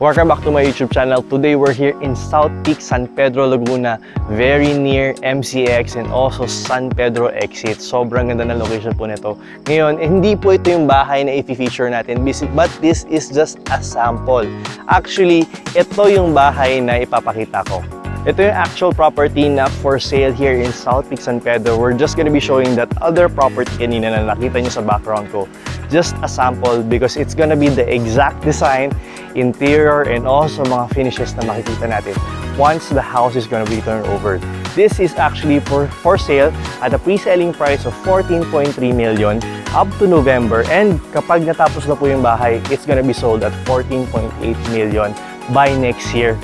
Welcome back to my YouTube channel. Today we're here in South Peak, San Pedro, Laguna, very near MCX and also San Pedro exit. Sobrang ganda ng location po nito. Ngayon, hindi po ito yung bahay na i-feature natin, but this is just a sample. Actually, ito yung bahay na ipapakita ko. Ito yung actual property na for sale here in South Peak, San Pedro. We're just gonna be showing that other property kanina na nakita nyo sa background ko. Just a sample because it's gonna be the exact design, interior, and also mga finishes na makikita natin once the house is gonna be turned over. This is actually for sale at a pre-selling price of 14.3 million up to November, and kapag natapos na po yung bahay, it's gonna be sold at 14.8 million by next year.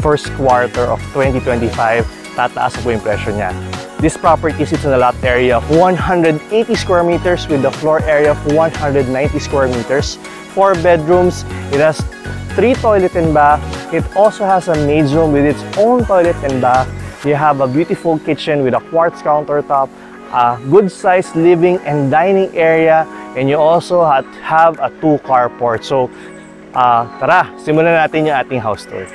First quarter of 2025, tataas na po yung presyo niya. This property sits in a lot area of 180 square meters with a floor area of 190 square meters. 4 bedrooms. It has 3 toilet and bath. It also has a maid's room with its own toilet and bath. You have a beautiful kitchen with a quartz countertop, a good-sized living and dining area, and you also have a 2 carport. So, tara, simulan natin yung ating house tour.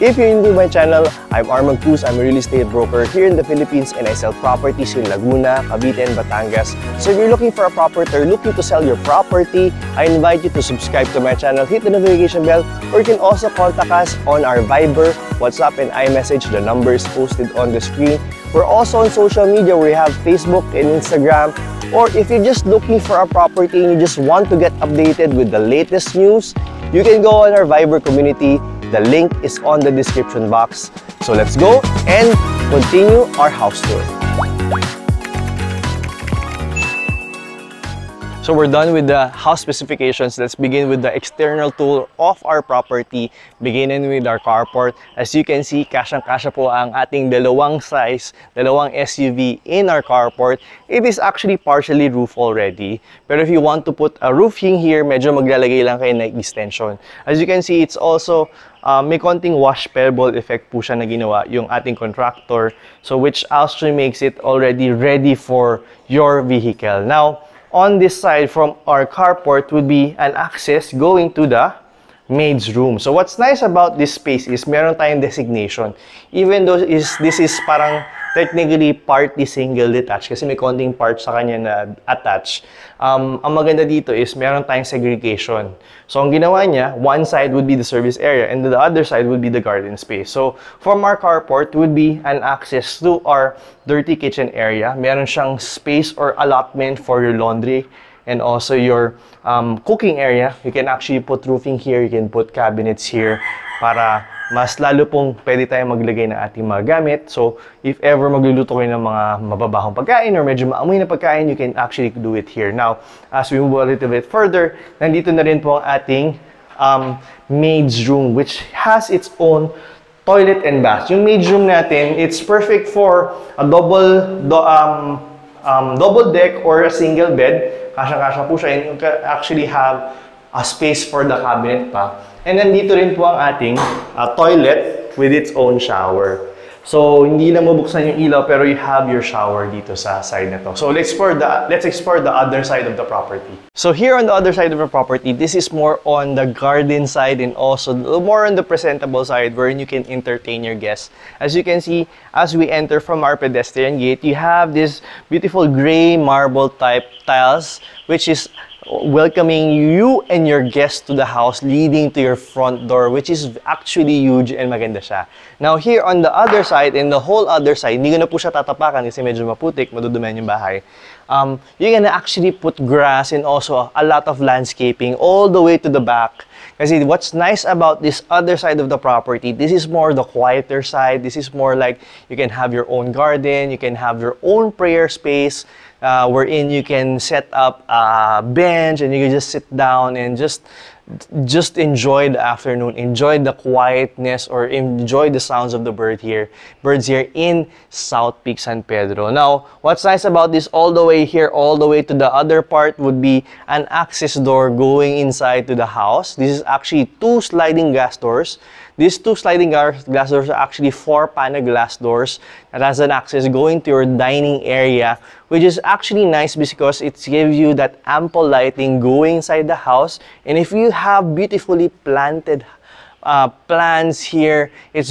If you're new to my channel, I'm Armand Cruz. I'm a real estate broker here in the Philippines, and I sell properties in Laguna, Cavite, and Batangas. So if you're looking for a property or looking to sell your property, I invite you to subscribe to my channel, hit the notification bell, or you can also contact us on our Viber, WhatsApp, and iMessage. The number is posted on the screen. We're also on social media where we have Facebook and Instagram. Or if you're just looking for a property and you just want to get updated with the latest news, you can go on our Viber community. The link is on the description box. So let's go and continue our house tour. So we're done with the house specifications. Let's begin with the external tour of our property, beginning with our carport. As you can see, kasyang-kasya po ang ating dalawang SUV in our carport. It is actually partially roof already. Pero if you want to put a roofing here, medyo maglalagay lang kayo na extension. As you can see, it's also may konting wash pebble effect po siya na ginawa yung ating contractor. So which actually makes it already ready for your vehicle. Now, on this side from our carport would be an access going to the maid's room. So what's nice about this space is meron tayong designation. Even though this is parang technically partly single detached kasi may konting part sa kanya na attached. Ang maganda dito is meron tayong segregation. So ang ginawa niya, one side would be the service area and the other side would be the garden space. So from our carport would be an access to our dirty kitchen area. Meron siyang space or allotment for your laundry and also your cooking area. You can actually put roofing here, you can put cabinets here para mas lalo pong pwede tayong maglagay ng ating mga gamit. So, if ever magluluto kayo ng mga mababahong pagkain or medyo maamoy na pagkain, you can actually do it here. Now, as we move a little bit further, nandito na rin po ang ating maid's room, which has its own toilet and bath. Yung maid's room natin, it's perfect for a double deck or a single bed. Kasyang-kasya po siya, and you can actually have a space for the cabinet pa. And then dito rin po ang ating toilet with its own shower. So hindi lang mabuksan yung ilaw pero you have your shower dito sa side na to. So let's explore the other side of the property. So here on the other side of the property, this is more on the garden side and also more on the presentable side wherein you can entertain your guests. As you can see, as we enter from our pedestrian gate, you have this beautiful gray marble type tiles which is welcoming you and your guests to the house, leading to your front door, which is actually huge and maganda siya. Now here on the other side, and the whole other side, hindi ko na po siya tatapakan kasi medyo maputik, madudumihan yung bahay. You're gonna actually put grass and also a lot of landscaping all the way to the back. Kasi what's nice about this other side of the property, this is more the quieter side. This is more like you can have your own garden, you can have your own prayer space, wherein you can set up a bench and you can just sit down and just enjoy the afternoon, enjoy the quietness, or enjoy the sounds of the birds here in South Peak, San Pedro. Now, what's nice about this all the way here, all the way to the other part would be an access door going inside to the house. This is actually 2 sliding glass doors These two sliding glass doors are actually 4-panel glass doors that has an access going to your dining area, which is actually nice because it gives you that ample lighting going inside the house. And if you have beautifully planted plants here, it's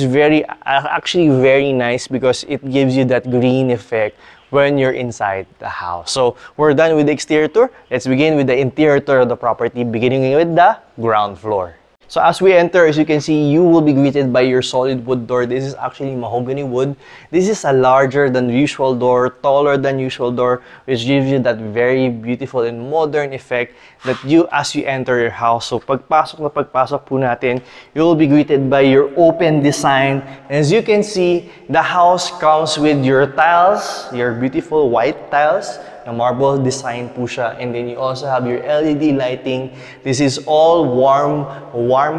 actually very nice because it gives you that green effect when you're inside the house. So we're done with the exterior tour. Let's begin with the interior tour of the property, beginning with the ground floor. So as we enter, as you can see, you will be greeted by your solid wood door. This is actually mahogany wood. This is a larger than usual door, taller than usual door, which gives you that very beautiful and modern effect that as you enter your house. So pagpasok po natin, you will be greeted by your open design. And as you can see, the house comes with your tiles, your beautiful white tiles. Na marble design po siya, and then you also have your LED lighting. This is all warm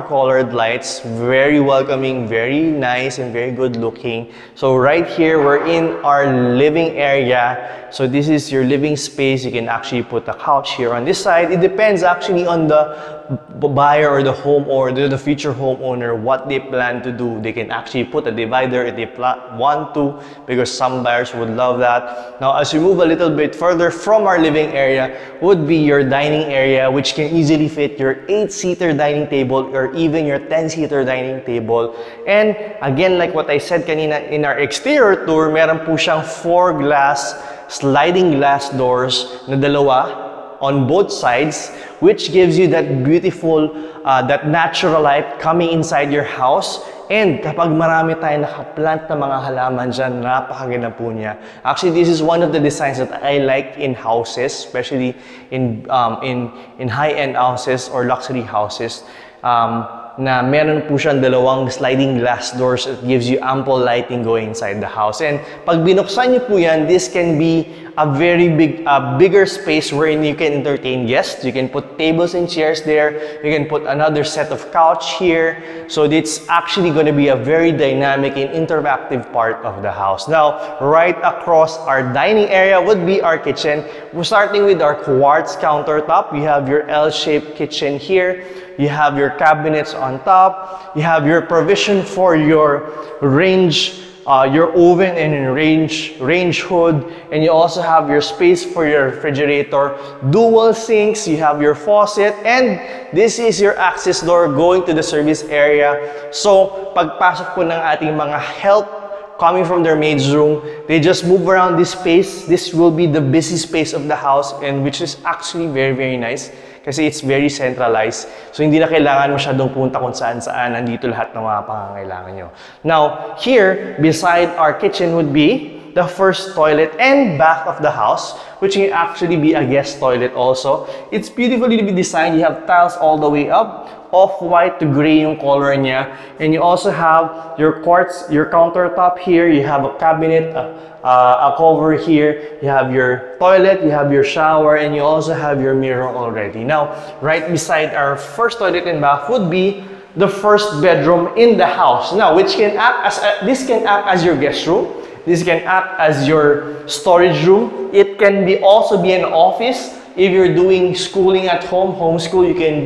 colored lights, very welcoming, very nice, and very good looking. So right here, we're in our living area. So this is your living space. You can actually put a couch here on this side. It depends actually on the buyer or the the future homeowner, what they plan to do. They can actually put a divider if they want to, because some buyers would love that. Now, as we move a little bit further from our living area, would be your dining area, which can easily fit your 8-seater dining table or even your 10-seater dining table. And again, like what I said kanina, in our exterior tour, meron po siyang 4 sliding glass doors na dalawa on both sides, which gives you that beautiful, that natural light coming inside your house. And kapag marami tayong nakaplant na mga halaman dyan, napakaganda po niya. Actually, this is one of the designs that I like in houses, especially in high-end houses or luxury houses. Na meron po siyang dalawang sliding glass doors that gives you ample lighting going inside the house. And pag binuksan niyo po yan, this can be a very bigger space wherein you can entertain guests. You can put tables and chairs there. You can put another set of couch here. So it's actually going to be a very dynamic and interactive part of the house. Now, right across our dining area would be our kitchen. We're starting with our quartz countertop. You have your L-shaped kitchen here. You have your cabinets on top. You have your provision for your range, your oven and range hood. And you also have your space for your refrigerator. Dual sinks. You have your faucet. And this is your access door going to the service area. So, pagpasok po ng ating mga help coming from their maid's room, they just move around this space. This will be the busy space of the house, and which is actually very, very nice. Kasi it's very centralized. So, hindi na kailangan masyadong punta kung saan-saan. Nandito lahat ng mga pangangailangan nyo. Now, here, beside our kitchen would be the first toilet and bath of the house, which can actually be a guest toilet also. It's beautifully designed. You have tiles all the way up, off-white to gray yung color niya. And you also have your quartz, your countertop here. You have a cabinet, a cover here. You have your toilet, you have your shower, and you also have your mirror already. Now, right beside our first toilet and bath would be the first bedroom in the house. Now, which can act as this can act as your guest room. This can act as your storage room. It can also be an office. If you're doing schooling at home, homeschool, you can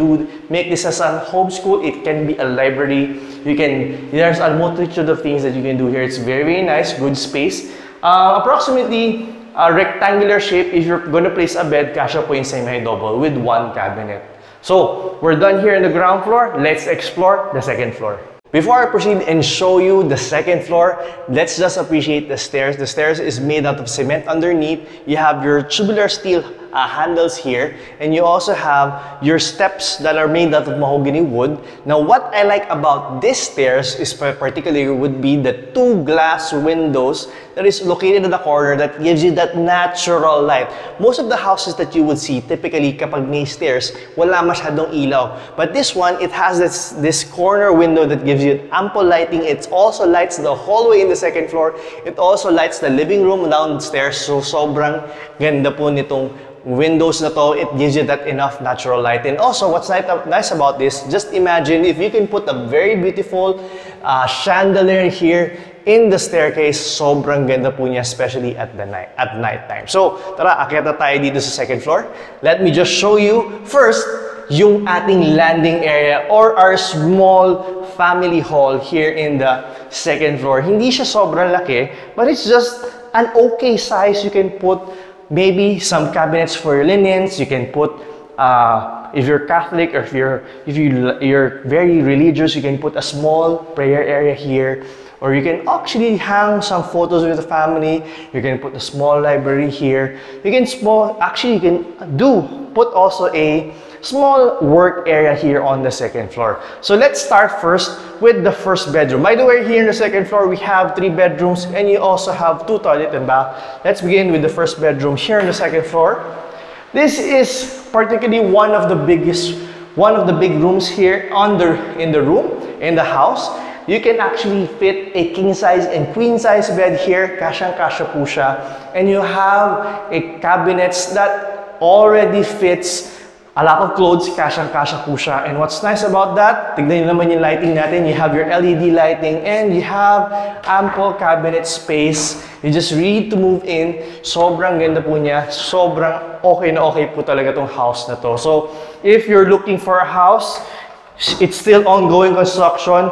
make this as a homeschool. It can be a library. There's a multitude of things that you can do here. It's very, very nice, good space. Approximately a rectangular shape. If you're going to place a bed, kasha po yung semi-double with 1 cabinet. So, we're done here in the ground floor. Let's explore the second floor. Before I proceed and show you the second floor, let's just appreciate the stairs. The stairs is made out of cement underneath. You have your tubular steel handles here, and you also have your steps that are made out of mahogany wood. Now, what I like about these stairs is particularly would be the 2 glass windows that is located in the corner that gives you that natural light. Most of the houses that you would see, typically kapag may stairs, wala masyadong ilaw. But this one, it has this corner window that gives you ample lighting. It also lights the hallway in the second floor. It also lights the living room downstairs. So, sobrang ganda po nitong windows na to. It gives you that enough natural light. And also, what's nice about this, just imagine if you can put a very beautiful chandelier here in the staircase. Sobrang ganda po niya, especially at night time. So, tara, akyat na tayo dito sa second floor. Let me just show you first yung ating landing area or our small family hall here in the second floor. Hindi siya sobrang laki, but it's just an okay size. You can put maybe some cabinets for your linens. You can put if you're Catholic or if you're very religious, you can put a small prayer area here. Or you can actually hang some photos with the family. You can put a small library here. You can put also a small work area here on the second floor. So let's start first with the first bedroom. By the way, here in the second floor, we have 3 bedrooms and you also have 2 toilet and bath. Let's begin with the first bedroom here in the second floor. This is particularly one of the big rooms here in the house. You can actually fit a king size and queen size bed here, kasyang-kasya po siya. And you have a cabinets that already fits a lot of clothes, kasyang-kasya po siya. And what's nice about that, tignan nyo naman yung lighting natin. You have your LED lighting and you have ample cabinet space. You just need to move in. Sobrang ganda po niya. Sobrang okay na okay po talaga tong house na to. So, if you're looking for a house, it's still ongoing construction.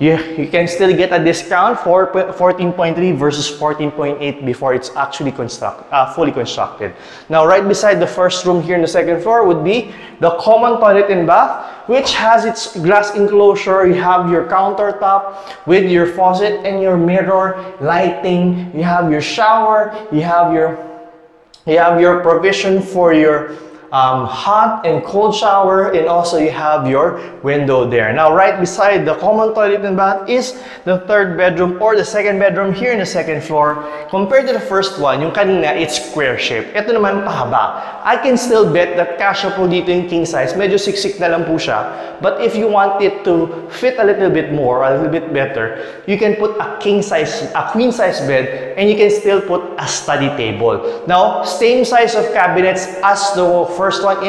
You can still get a discount for 14.3 versus 14.8 before it's actually fully constructed. Now, right beside the first room here in the second floor would be the common toilet and bath, which has its glass enclosure. You have your countertop with your faucet and your mirror lighting. You have your shower. You have your provision for your hot and cold shower, and also you have your window there. Now, right beside the common toilet and bath is the third bedroom or the second bedroom here in the second floor. Compared to the first one, yung kanina, it's square shape. Ito naman pahaba. I can still bet that kasya po dito yung king size. Medyo siksik na lang po siya. But if you want it to fit a little bit more, a little bit better, you can put a queen size bed, and you can still put a study table. Now, same size of cabinets as the first one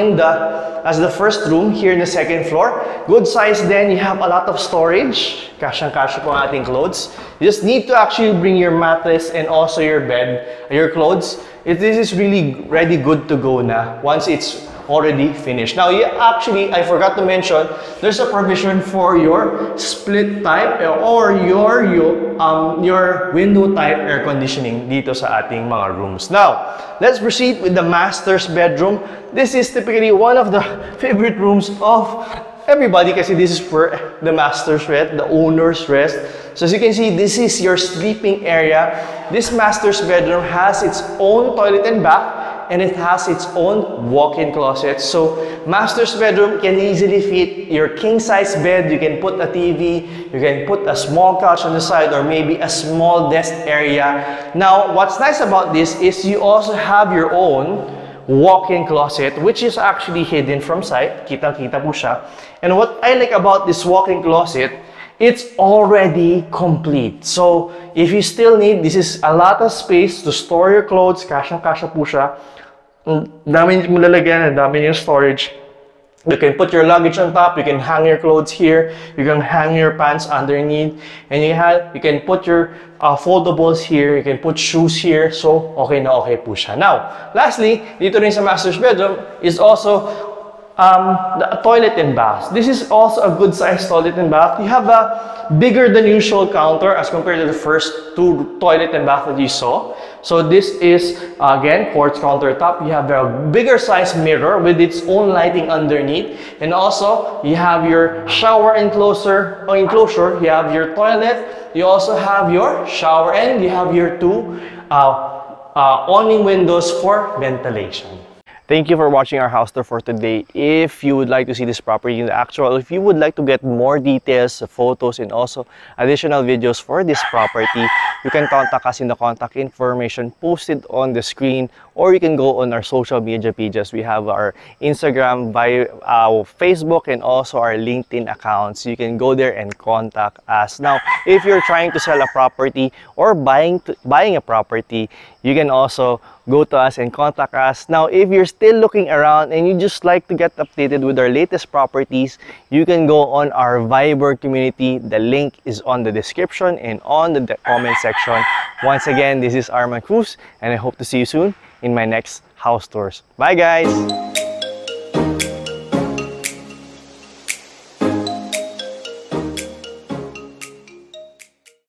as the first room here in the second floor. Good size then. You have a lot of storage. Kasyang-kasya po ang ating clothes. You just need to actually bring your mattress and also your bed, your clothes. This is really ready, good to go na once it's already finished. Now, I forgot to mention, there's a provision for your split type or your window type air conditioning dito sa ating mga rooms. Now, let's proceed with the master's bedroom. This is typically one of the favorite rooms of everybody kasi this is for the master's rest, the owner's rest. So as you can see, this is your sleeping area. This master's bedroom has its own toilet and bath, and it has its own walk-in closet. So, master's bedroom can easily fit your king-size bed. You can put a TV, you can put a small couch on the side, or maybe a small desk area. Now, what's nice about this is you also have your own walk-in closet, which is actually hidden from sight. Kitang-kita po siya. And what I like about this walk-in closet, it's already complete. So, if you still need, this is a lot of space to store your clothes. Kasyang-kasya po siya. Dami mo lalagyan, dami yung storage. You can put your luggage on top, you can hang your clothes here, you can hang your pants underneath, and you can put your foldables here, you can put shoes here, so okay na okay po siya. Now, lastly, dito rin sa master's bedroom is also the toilet and bath. This is also a good size toilet and bath. You have a bigger than usual counter as compared to the first 2 toilet and bath that you saw. So this is again quartz countertop. You have a bigger size mirror with its own lighting underneath, and also you have your shower enclosure. You have your toilet. You also have your shower, and you have your 2 awning windows for ventilation. Thank you for watching our house tour for today. If you would like to see this property in the actual, if you would like to get more details, photos, and also additional videos for this property, you can contact us in the contact information posted on the screen, or you can go on our social media pages. We have our Instagram, our Facebook, and also our LinkedIn accounts. You can go there and contact us. Now, if you're trying to sell a property or buying a property, you can also go to us and contact us. Now, if you're still looking around and you just like to get updated with our latest properties, you can go on our Viber community. The link is on the description and on the comment section. Once again, this is Arman Cruz, and I hope to see you soon in my next house tours. Bye, guys!